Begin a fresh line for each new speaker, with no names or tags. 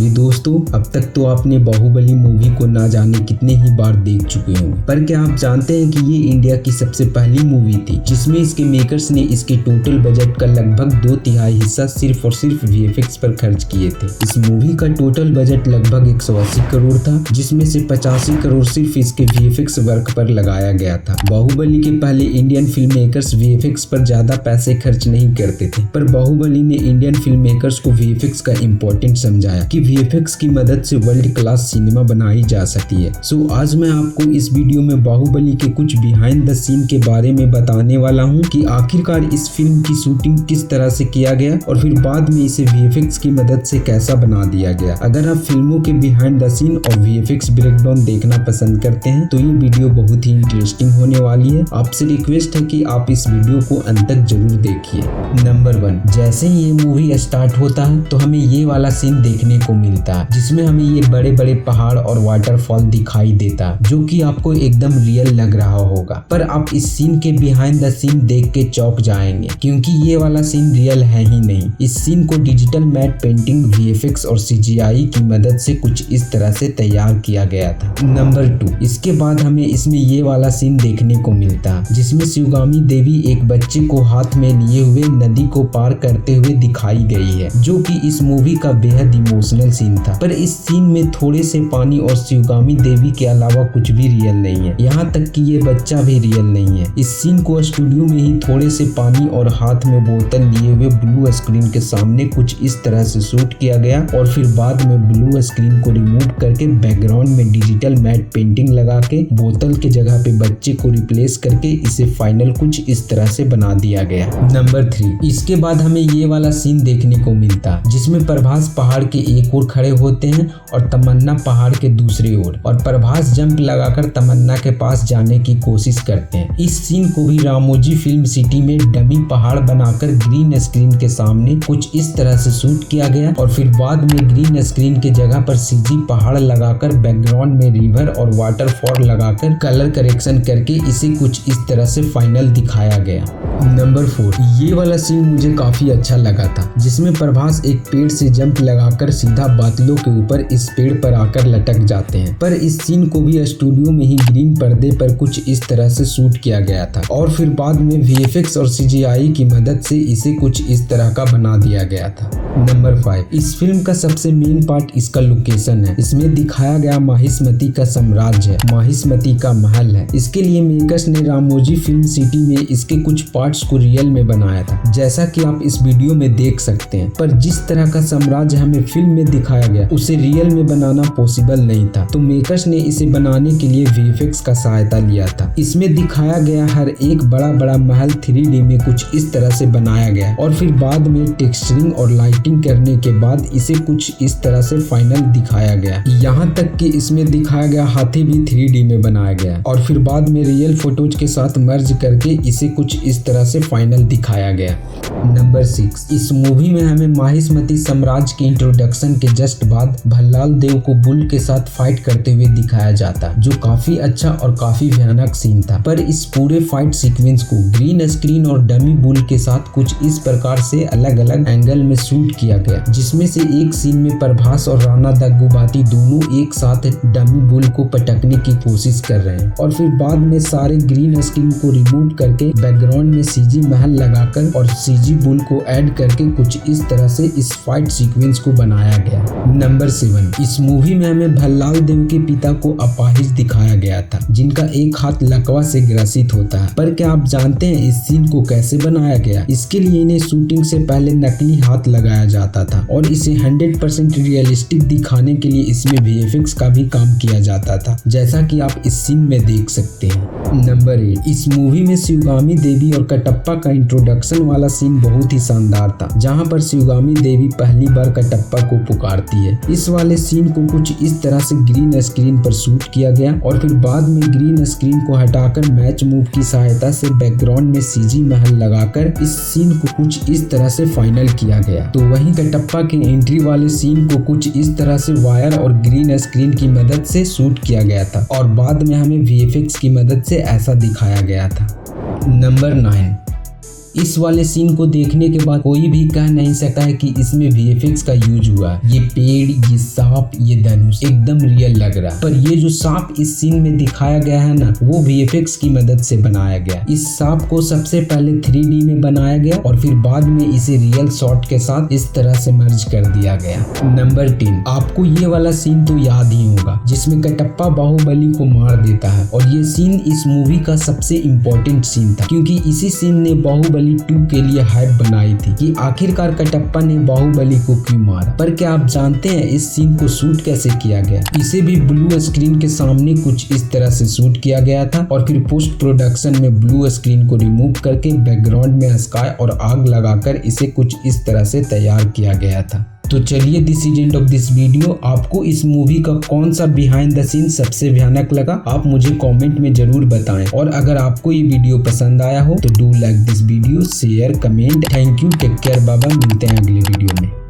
होंगे दोस्तों, अब तक तो आपने बाहुबली मूवी को ना जाने कितने ही बार देख चुके होंगे, पर क्या आप जानते हैं कि ये इंडिया की सबसे पहली मूवी थी जिसमें इसके मेकर्स ने इसके टोटल बजट का लगभग 2/3 हिस्सा सिर्फ और सिर्फ वीएफएक्स पर खर्च किए थे। इस मूवी का टोटल बजट लगभग 180 करोड़ था, जिसमें से 85 करोड़ सिर्फ इसके वीएफएक्स वर्क पर लगाया गया था। बाहुबली के पहले इंडियन फिल्म मेकर्स वीएफएक्स पर ज्यादा पैसे खर्च नहीं करते थे, पर बाहुबली ने इंडियन फिल्म मेकर्स को वीएफएक्स का इम्पोर्टेंट समझाया कि वीएफएक्स की मदद से वर्ल्ड क्लास सिनेमा बनाई जा सकती है। सो आज मैं आपको इस वीडियो में बाहुबली के कुछ बिहाइंड द सीन के बारे में बताने वाला हूँ कि आखिरकार इस फिल्म की शूटिंग किस तरह से किया गया और फिर बाद में इसे वीएफएक्स की मदद से कैसा बना दिया गया। अगर आप फिल्मों के बिहाइंड द सीन और वीएफएक्स ब्रेकडाउन देखना पसंद करते हैं तो ये वीडियो बहुत ही इंटरेस्टिंग होने वाली है। आपसे रिक्वेस्ट है कि आप इस वीडियो को अंत तक जरूर देखिए। नंबर 1, जैसे ही ये मूवी स्टार्ट होता है तो हमें ये वाला सीन देखने को मिलता है जिसमें हमें ये बड़े बड़े पहाड़ और वाटरफॉल दिखाई देता है, जो कि आपको एकदम रियल लग रहा होगा। पर आप इस सीन के बिहाइंड द सीन देख के चौंक जाएंगे क्योंकि ये वाला सीन रियल है ही नहीं। इस सीन को डिजिटल मैट पेंटिंग, वीएफएक्स और सीजीआई की मदद से कुछ इस तरह से तैयार किया गया था। नंबर 2, इसके बाद हमें इसमें ये वाला सीन देखने को मिलता है जिसमें शिवगामी देवी एक बच्चे को हाथ में लिए हुए नदी को पार करते हुए दिखाई गई है, जो कि इस मूवी का बेहद इमोशनल सीन था। पर इस सीन में थोड़े से पानी और शिवगामी देवी के अलावा कुछ भी रियल नहीं है, यहाँ तक कि ये बच्चा भी रियल नहीं है। इस सीन को स्टूडियो में ही थोड़े से पानी और हाथ में बोतल लिए हुए ब्लू स्क्रीन के सामने कुछ इस तरह से शूट किया गया और फिर बाद में ब्लू स्क्रीन को रिमूव करके बैकग्राउंड में डिजिटल मैट पेंटिंग लगा के बोतल के जगह पे बच्चे को रिप्लेस करके इसे फाइनल कुछ इस तरह से बना दिया गया। नंबर 3, इसके बाद हमें ये वाला सीन देखने को मिलता जिसमें प्रभास पहाड़ के एक ओर खड़े होते हैं और तमन्ना पहाड़ के दूसरी ओर, और प्रभास जंप लगाकर तमन्ना के पास जाने की कोशिश करते हैं। इस सीन को भी रामोजी फिल्म सिटी में डमी पहाड़ बनाकर ग्रीन स्क्रीन के सामने कुछ इस तरह से शूट किया गया और फिर बाद में ग्रीन स्क्रीन के जगह पर सीजी पहाड़ लगाकर बैकग्राउंड में रिवर और वाटरफॉल लगाकर कलर करेक्शन करके इसे कुछ इस तरह से फाइनल दिखाया गया। नंबर 4, ये वाला सीन मुझे काफी अच्छा लगा था जिसमें प्रभास एक पेड़ से जंप लगाकर सीधा बादलों के ऊपर इस पेड़ पर आकर लटक जाते हैं। पर इस सीन को भी स्टूडियो में ही ग्रीन पर्दे पर कुछ इस तरह से शूट किया गया था और फिर बाद में वीएफएक्स और सीजीआई की मदद से इसे कुछ इस तरह का बना दिया गया था। नंबर 5, इस फिल्म का सबसे मेन पार्ट इसका लोकेशन है। इसमें दिखाया गया माहिष्मती का साम्राज्य है, माहिष्मती का महल है। इसके लिए मेकर्स ने रामोजी फिल्म सिटी में इसके कुछ पार्ट्स को रियल में बनाया था, जैसा कि आप इस वीडियो में देख सकते हैं। पर जिस तरह का साम्राज्य हमें फिल्म में दिखाया गया उसे रियल में बनाना पॉसिबल नहीं था, तो मेकर्स ने इसे बनाने के लिए वीएफएक्स का सहायता लिया था। इसमें दिखाया गया हर एक बड़ा बड़ा महल 3D में कुछ इस तरह से बनाया गया और फिर बाद में टेक्सचरिंग और लाइटिंग करने के बाद इसे कुछ इस तरह से फाइनल दिखाया गया। यहाँ तक कि इसमें दिखाया गया हाथी भी 3D में बनाया गया और फिर बाद में रियल फोटोज के साथ मर्ज करके इसे कुछ इस तरह से फाइनल दिखाया गया। नंबर 6, इस मूवी में हमें माहिष्मती साम्राज्य के इंट्रोडक्शन के जस्ट बाद भल्लाल देव को बुल के साथ फाइट करते हुए दिखाया जाता, जो काफी अच्छा और काफी भयानक सीन था। पर इस पूरे फाइट सीक्वेंस को ग्रीन स्क्रीन और डमी बुल के साथ कुछ इस प्रकार से अलग अलग एंगल में शूट किया गया, जिसमें से एक सीन में प्रभास और राणा दग्गुबाती दोनों एक साथ डमी बुल को पटकने की कोशिश कर रहे हैं और फिर बाद में सारे ग्रीन स्क्रीन को रिमूव करके बैकग्राउंड में सीजी महल लगाकर और सीजी बुल को ऐड करके कुछ इस तरह से इस फाइट सीक्वेंस को बनाया गया। नंबर 7, इस मूवी में हमें भल्लाल देव के पिता को अपाहिज दिखाया गया था जिनका एक हाथ लकवा से ग्रसित होता है। पर क्या आप जानते हैं इस सीन को कैसे बनाया गया? इसके लिए इन्हें शूटिंग से पहले नकली हाथ लगाया जाता था और इसे 100% रियलिस्टिक दिखाने के लिए इसमें वीएफएक्स का भी काम किया जाता था, जैसा कि आप इस सीन में देख सकते हैं। नंबर 8, इस मूवी में शिवगामी देवी और कटप्पा का इंट्रोडक्शन वाला सीन बहुत ही शानदार था, जहां पर शिवगामी देवी पहली बार कटप्पा को पुकारती है। इस वाले सीन को कुछ इस तरह से ग्रीन स्क्रीन पर शूट किया गया और फिर बाद में ग्रीन स्क्रीन को हटाकर मैच मूव की सहायता से बैकग्राउंड में सीजी महल लगाकर इस सीन को कुछ इस तरह से फाइनल किया गया। तो वहीं कटप्पा के एंट्री वाले सीन को कुछ इस तरह से वायर और ग्रीन स्क्रीन की मदद से शूट किया गया था और बाद में हमें वीएफएक्स की मदद से ऐसा दिखाया गया था। नंबर 9, इस वाले सीन को देखने के बाद कोई भी कह नहीं सकता है कि इसमें VFX का यूज हुआ। ये पेड़, ये सांप, ये धनुष एकदम रियल लग रहा है। पर ये जो सांप इस सीन में दिखाया गया है ना, वो VFX की मदद से बनाया गया। इस सांप को सबसे पहले 3D में बनाया गया और फिर बाद में इसे रियल शॉट के साथ इस तरह से मर्ज कर दिया गया। नंबर 10, आपको ये वाला सीन तो याद ही होगा जिसमें कटप्पा बाहुबली को मार देता है, और ये सीन इस मूवी का सबसे इम्पोर्टेंट सीन था क्योंकि इसी सीन ने बाहुबली 2 के लिए हाइप बनाई थी कि आखिरकार कटप्पा ने बाहुबली को क्यों मारा। पर क्या आप जानते हैं इस सीन को शूट कैसे किया गया? इसे भी ब्लू स्क्रीन के सामने कुछ इस तरह से शूट किया गया था और फिर पोस्ट प्रोडक्शन में ब्लू स्क्रीन को रिमूव करके बैकग्राउंड में स्काई और आग लगाकर इसे कुछ इस तरह से तैयार किया गया था। तो चलिए, this is end of this video. आपको इस मूवी का कौन सा बिहाइंड द सीन सबसे भयानक लगा, आप मुझे कमेंट में जरूर बताएं। और अगर आपको ये वीडियो पसंद आया हो तो do like this video, share, comment. Thank you, take care, बाबा। मिलते हैं अगले वीडियो में।